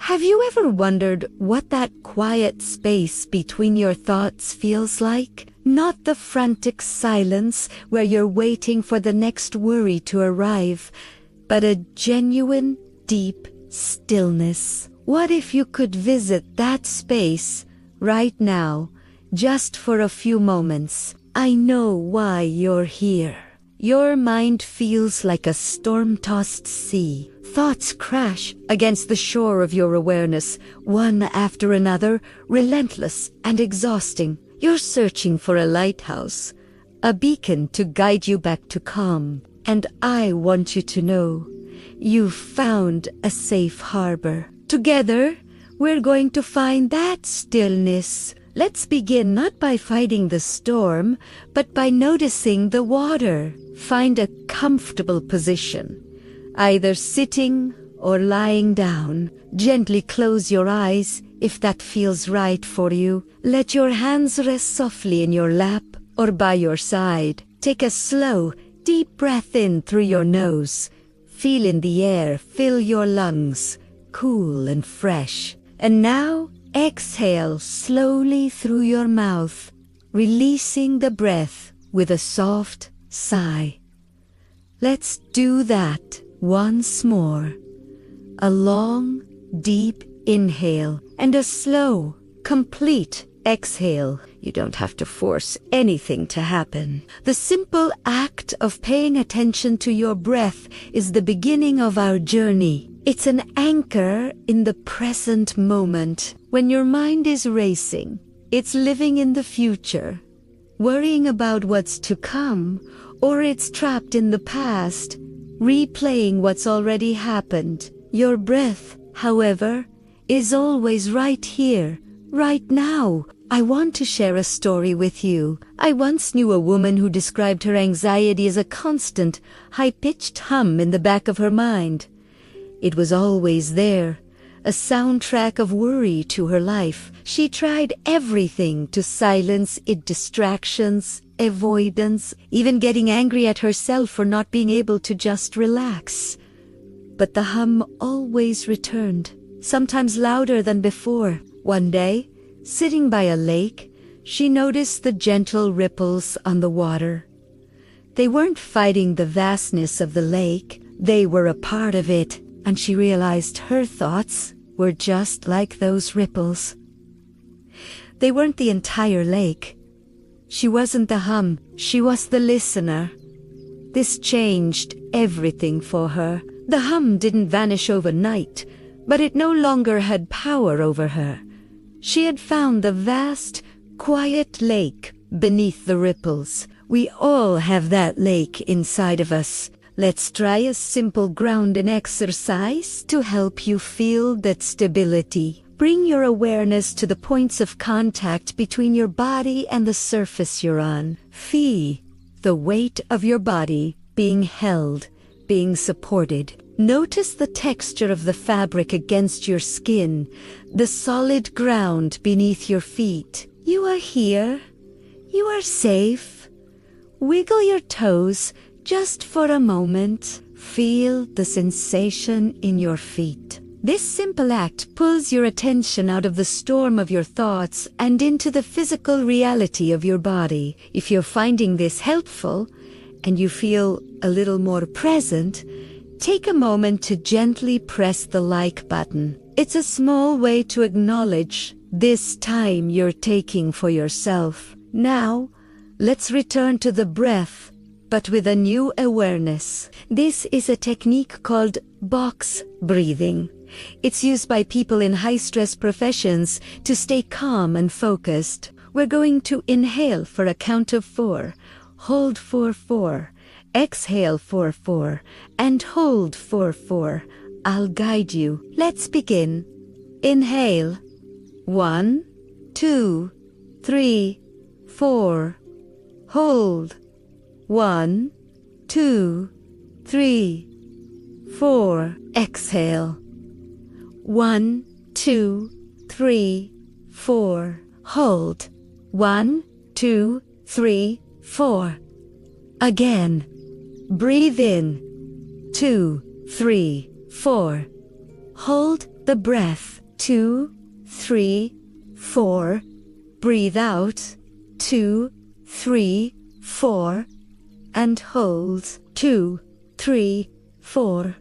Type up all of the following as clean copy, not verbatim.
Have you ever wondered what that quiet space between your thoughts feels like? Not the frantic silence where you're waiting for the next worry to arrive, but a genuine, deep stillness. What if you could visit that space right now, just for a few moments? I know why you're here. Your mind feels like a storm-tossed sea. Thoughts crash against the shore of your awareness, one after another, relentless and exhausting. You're searching for a lighthouse, a beacon to guide you back to calm. And I want you to know, you've found a safe harbor. Together, we're going to find that stillness. Let's begin not by fighting the storm, but by noticing the water. Find a comfortable position, either sitting or lying down. Gently close your eyes if that feels right for you. Let your hands rest softly in your lap or by your side. Take a slow, deep breath in through your nose. Feel in the air fill your lungs, cool and fresh. And now, exhale slowly through your mouth, releasing the breath with a soft sigh. Let's do that once more. A long, deep inhale and a slow, complete exhale. You don't have to force anything to happen. The simple act of paying attention to your breath is the beginning of our journey. It's an anchor in the present moment. When your mind is racing, it's living in the future, worrying about what's to come, or it's trapped in the past, replaying what's already happened. Your breath, however, is always right here, right now. I want to share a story with you. I once knew a woman who described her anxiety as a constant, high-pitched hum in the back of her mind. It was always there, a soundtrack of worry to her life. She tried everything to silence it: distractions, avoidance, even getting angry at herself for not being able to just relax. But the hum always returned, sometimes louder than before. One day, sitting by a lake, she noticed the gentle ripples on the water. They weren't fighting the vastness of the lake, they were a part of it, and she realized her thoughts were just like those ripples. They weren't the entire lake. She wasn't the hum, she was the listener. This changed everything for her. The hum didn't vanish overnight, but it no longer had power over her. She had found the vast, quiet lake beneath the ripples. We all have that lake inside of us. Let's try a simple grounding exercise to help you feel that stability. Bring your awareness to the points of contact between your body and the surface you're on. Feel the weight of your body being held, being supported. Notice the texture of the fabric against your skin, the solid ground beneath your feet. You are here. You are safe. Wiggle your toes just for a moment. Feel the sensation in your feet. This simple act pulls your attention out of the storm of your thoughts and into the physical reality of your body. If you're finding this helpful and you feel a little more present, take a moment to gently press the like button. It's a small way to acknowledge this time you're taking for yourself. Now, let's return to the breath, but with a new awareness. This is a technique called box breathing. It's used by people in high-stress professions to stay calm and focused. We're going to inhale for a count of 4, hold for 4, exhale for 4, and hold for 4. I'll guide you. Let's begin. Inhale. 1, 2, 3, 4. Hold. 1, 2, 3, 4. Exhale. 1, 2, 3, 4. Hold. 1, 2, 3, 4. Again. Breathe in. 2, 3, 4. Hold the breath. 2, 3, 4. Breathe out. 2, 3, 4. And hold. 2, 3, 4.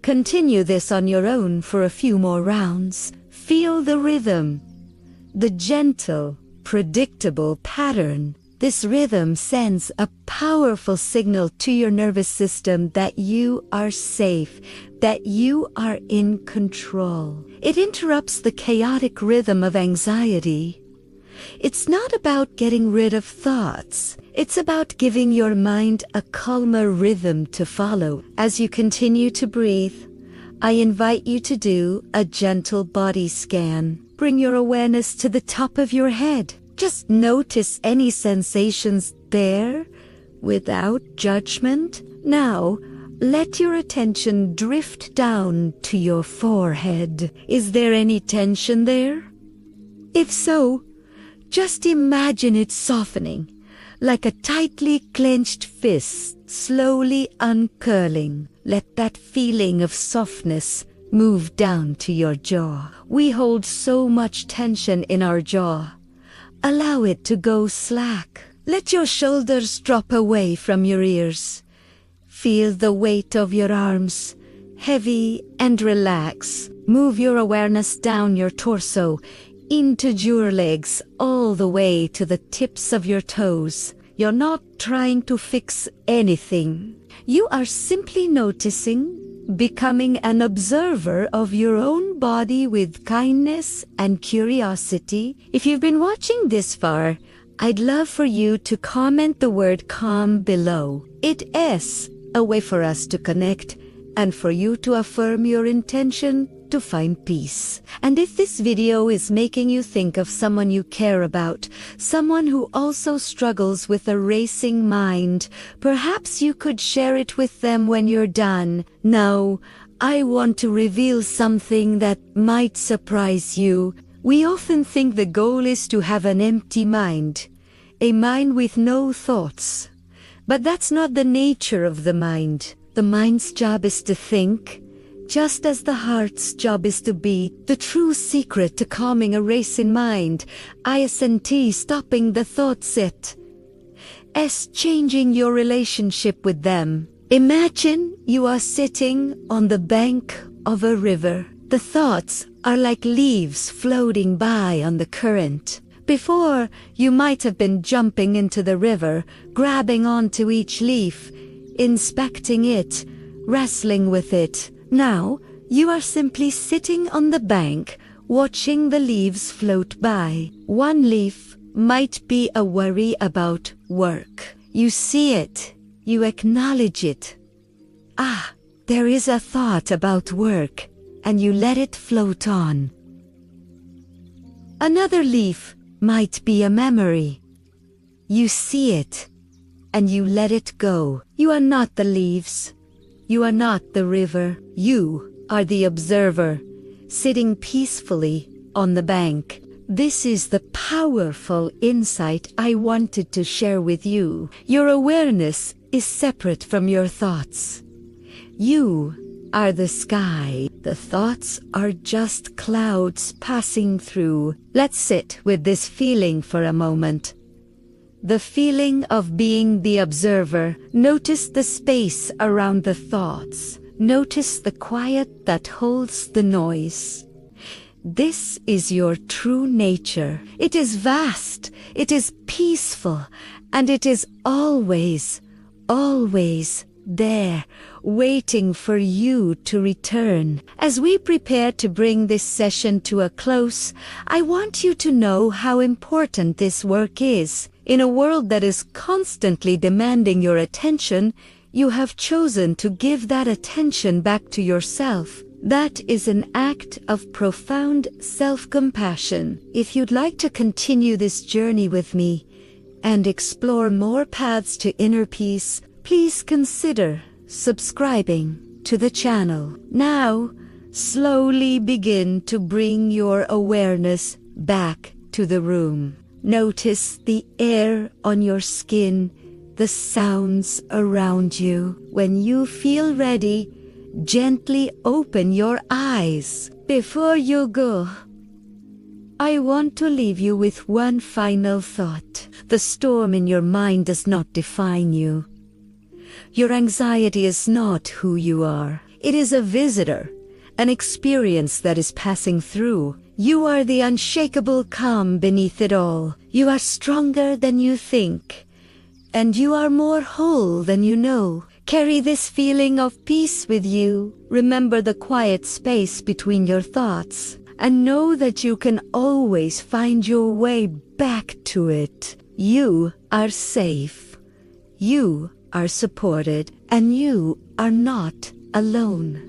Continue this on your own for a few more rounds. Feel the rhythm, the gentle, predictable pattern. This rhythm sends a powerful signal to your nervous system that you are safe, that you are in control. It interrupts the chaotic rhythm of anxiety. It's not about getting rid of thoughts. It's about giving your mind a calmer rhythm to follow. As you continue to breathe, I invite you to do a gentle body scan. Bring your awareness to the top of your head. Just notice any sensations there without judgment. Now, let your attention drift down to your forehead. Is there any tension there? If so, just imagine it softening, like a tightly clenched fist slowly uncurling. Let that feeling of softness move down to your jaw. We hold so much tension in our jaw. Allow it to go slack. Let your shoulders drop away from your ears. Feel the weight of your arms, heavy and relax. Move your awareness down your torso, into your legs, all the way to the tips of your toes. You're not trying to fix anything. You are simply noticing, becoming an observer of your own body with kindness and curiosity. If you've been watching this far, I'd love for you to comment the word calm below. It is a way for us to connect and for you to affirm your intention to find peace. And if this video is making you think of someone you care about, someone who also struggles with a racing mind, perhaps you could share it with them when you're done. Now, I want to reveal something that might surprise you. We often think the goal is to have an empty mind, a mind with no thoughts. But that's not the nature of the mind. The mind's job is to think, just as the heart's job is to be. The true secret to calming a racing mind, ISNT, stopping the thoughts, is changing your relationship with them. Imagine you are sitting on the bank of a river. The thoughts are like leaves floating by on the current. Before, you might have been jumping into the river, grabbing onto each leaf, inspecting it, wrestling with it. Now, you are simply sitting on the bank, watching the leaves float by. One leaf might be a worry about work. You see it, you acknowledge it. Ah, there is a thought about work, and you let it float on. Another leaf might be a memory. You see it, and you let it go. You are not the leaves. You are not the river. You are the observer, sitting peacefully on the bank. This is the powerful insight I wanted to share with you. Your awareness is separate from your thoughts. You are the sky. The thoughts are just clouds passing through. Let's sit with this feeling for a moment. The feeling of being the observer. Notice the space around the thoughts. Notice the quiet that holds the noise. This is your true nature. It is vast, it is peaceful, and it is always, always there, waiting for you to return. As we prepare to bring this session to a close, I want you to know how important this work is. In a world that is constantly demanding your attention, you have chosen to give that attention back to yourself. That is an act of profound self-compassion. If you'd like to continue this journey with me and explore more paths to inner peace, please consider subscribing to the channel. Now, slowly begin to bring your awareness back to the room. Notice the air on your skin, the sounds around you. When you feel ready, gently open your eyes. Before you go, I want to leave you with one final thought. The storm in your mind does not define you. Your anxiety is not who you are. It is a visitor, an experience that is passing through. You are the unshakable calm beneath it all. You are stronger than you think, and you are more whole than you know. Carry this feeling of peace with you. Remember the quiet space between your thoughts, and know that you can always find your way back to it. You are safe. You are supported, and you are not alone.